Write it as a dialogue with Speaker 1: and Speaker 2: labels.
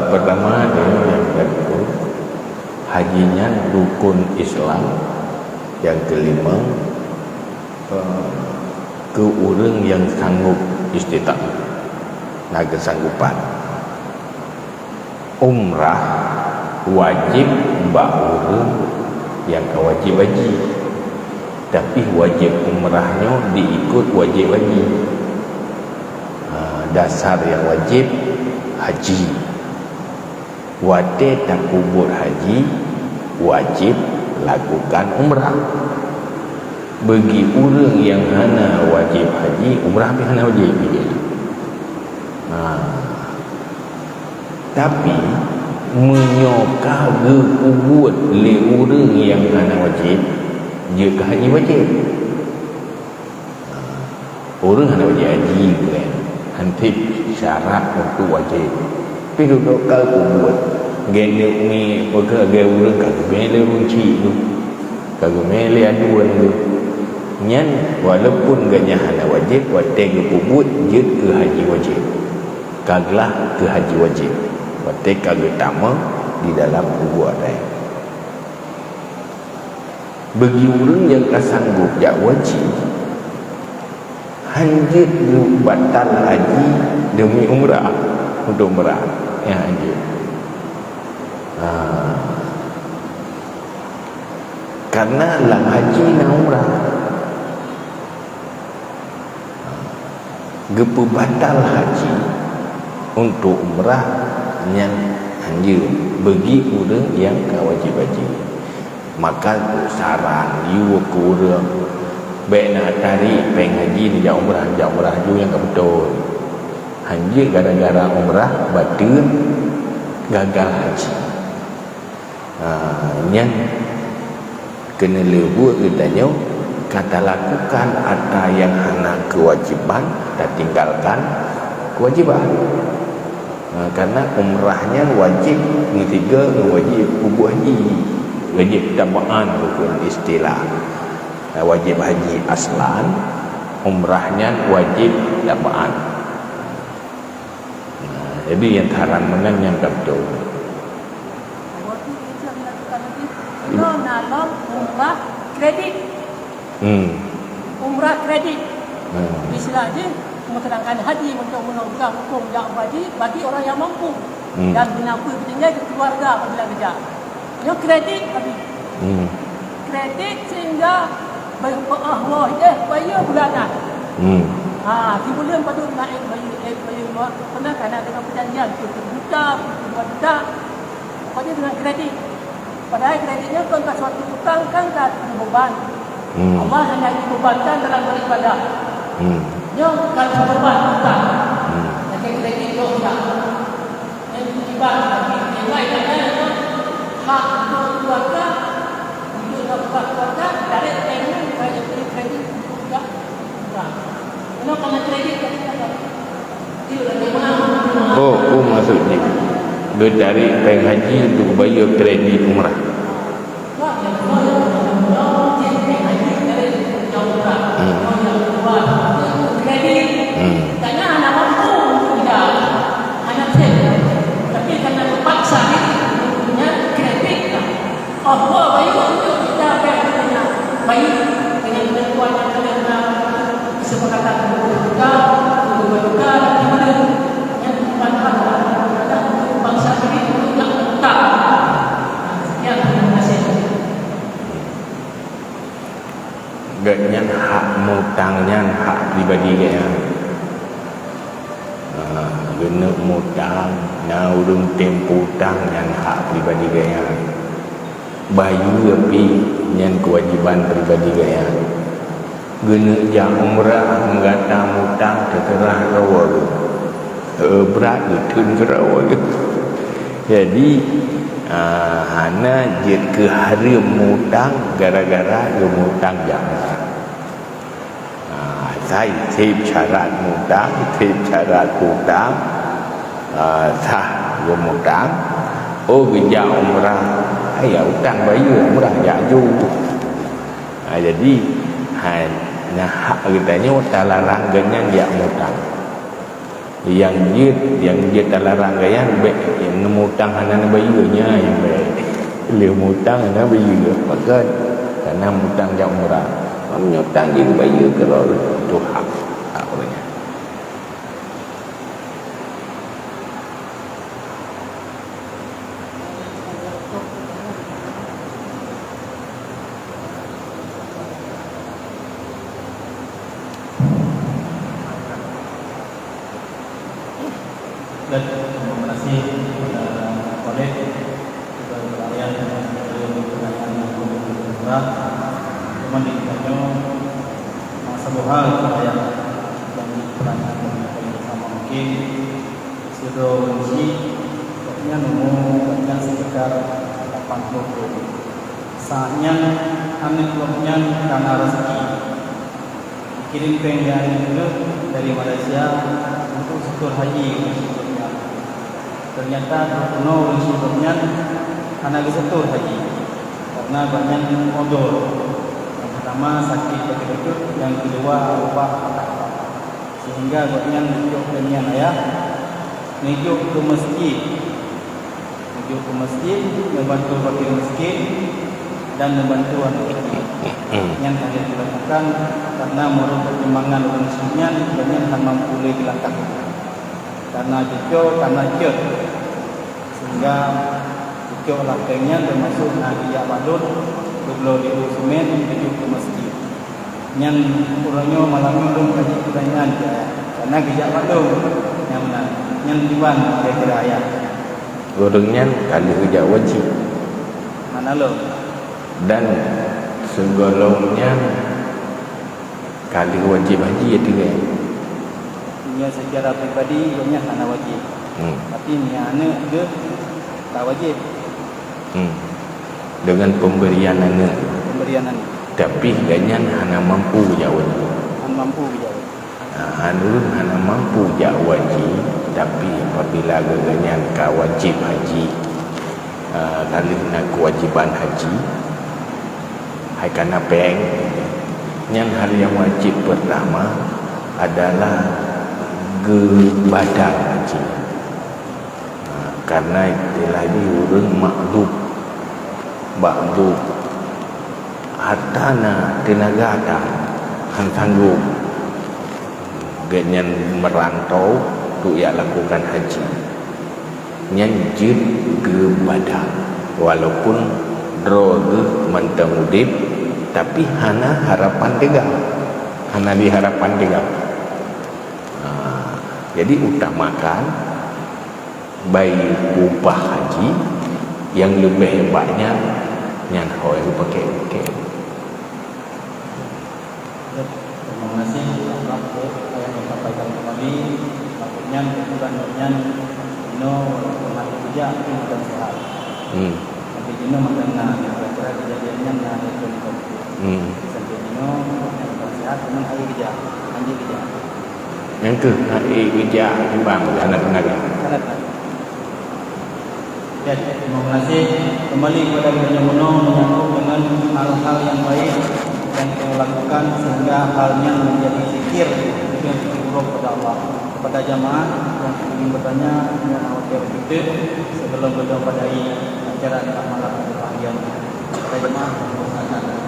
Speaker 1: Pertama dia yang kedua, hajinya rukun Islam. Yang kelima, ke orang yang sanggup istitaat, naga sanggupan. Umrah wajib bak orang yang wajib haji, tapi wajib umrahnya diikut wajib haji. Dasar yang wajib haji, wate tak kubur haji, wajib lakukan umrah. Bagi orang yang hana wajib haji, umrah pun hana wajib dia. Tapi menyoka gebut le orang yang hana wajib, dia ke haji wajib. Orang hana wajib haji kan, henti syarat untuk wajib. Tapi duduk kau kubut, gendek ni, maka agak orang kagak mele runci tu, kagak mele aduan tu. Nyan walaupun gaknya hana wajib, watai ke kubut, dia ke haji wajib. Kaglah ke haji wajib. Watai kagak tama di dalam kubur ada. Bagi orang yang tak sanggup jak wajib, hanjit batal haji demi umrah, untuk umrah yang hanjit. Karena lah haji dan umrah gepu batal haji untuk umrah yang hanya bagi orang yang wajib haji. Maka saran you ke orang baik nak tarik peng haji ni jak umrah you yang tak betul. Hanya gara-gara umrah batal gagal haji. Yang kena lebut katanya, kata lakukan ada yang hana kewajiban dan tinggalkan kewajiban. Karena umrahnya wajib, ketiga wajib kubur haji, wajib tambahan rukun istilah, wajib haji aslan, umrahnya wajib tambahan. Jadi yang haram menang yang betul.
Speaker 2: Dalam umrah kredit. Umrah kredit. Istilahnya menerangkan haji untuk menunjang hukum yang wajib bagi orang yang mampu dan menampu tinggal di keluarga apabila kerja. Yang kredit tapi kredit sehingga bayar bulanan. Di bulan pada naik bayar pernah kena dengan perjanjian 1 juta, 2 juta, pada dengan kredit. Padahal kreditnya kan suatu hutang kan tak beban. Allah hanya dibebankan dalam beribadah. Yang kalau beban hutang, jadi kredit itu tak. Yang beban nilai dan hak untuk keluarga, untuk keluarga dari payment dari kredit juga. Kenapa kena kredit tadi kata?
Speaker 1: Oh maksudnya dia dari peng haji untuk bayar kredit umrah.
Speaker 2: Karena anak mampu tidak anak saya, tapi karena terpaksa punya kredit. Allah bayar untuk kita bayar dengan bantuan yang kesepakatan kita, juga gimana yang manfaat untuk bangsa ini tidak tak. Sekian terima kasih.
Speaker 1: Gaknya hak mutangnya hak pribadi dia. Gena mutang, na urung tempo hutang yang hak pribadi dia. Bayu tapi yang kewajiban pribadi dia. Gena jam umrah menggata mutang terserah rawa. Berat tun rawa. Jadi hana jid ke hari mutang gara-gara dia mutang jam. Saya tip syarat mutang, tip syarat hutang, sah dia mutang. Oh kerja umrah, ayah hutang bayu umrah jaju. Jadi hanya hak katanya tak larang dengan dia mutang. yang dia tak larang gaya yang ngemutang anak bayunya yang baik dia mutang anak bayu maka karena mutang jauh murah menyutang dia bayu kalau itu hak orangnya.
Speaker 3: Dan terima kasih kepada kolek juga kalian yang berpercayaan untuk bergerak cuma ditanya satu hal yang pertanyaan yang sama mungkin sudah benci pokoknya nemu banyak sekitar 80 saatnya anak keluarnya karena rezeki kirim pengganti itu dari Malaysia untuk syukur haji. Ternyata penuh syukurnya karena disetur haji karena banyak odol. Yang pertama sakit betul-betul, yang kedua lupa sehingga banyak menunjuk dengan ayah menunjuk ke masjid membantu fakir miskin dan membantu anak kecil yang kalian dilakukan karena menurut perkembangan manusia banyak tak mampu dilakukan karena cucuk sehingga cucuk lakengnya termasuk nagiya badut berbelok di usumen menuju ke masjid yang kurangnya malamnya belum kaji pertanyaan karena gejak badut yang benar yang diwan kira-kira ayat
Speaker 1: orangnya kali kerja wajib
Speaker 3: mana lo
Speaker 1: dan segolongnya kali wajib haji ya tiga
Speaker 3: punya secara pribadi banyak karena wajib tapi ni anak dia tak wajib
Speaker 1: dengan pemberian anak tapi ganyan hana mampu jawab hana mampu jawab tapi apabila ganyan ka wajib haji kali nak kewajiban haji hai kana peng yang hal yang wajib pertama adalah badan haji karena itulah diurun makhluk hartana tenaga ada han sanggup ganyan merantau untuk ia lakukan haji nyanjid ke badan walaupun droge mentemudip tapi hana harapan tegak hana diharapan tegak jadi utamakan bayi upah haji yang lebih hebatnya yang hoi pakai
Speaker 3: terima kasih Allah saya menyampaikan kembali maksudnya kebutuhan Dino walaupun hari kerja tapi bukan sehat tapi Dino mengenal kira-kira kejadiannya ada contoh sampai Dino bukan sehat cuma hari kerja
Speaker 1: yang ke hari kerja timbang anak-anak
Speaker 3: ya, terima kasih kembali kepada Dino menyambung dengan hal-hal yang baik yang kita lakukan sehingga halnya menjadi zikir yang buruk kepada Allah kepada jamaah yang ingin bertanya yang awal itu sebelum berdoa pada acara malam bahagia kepada jamaah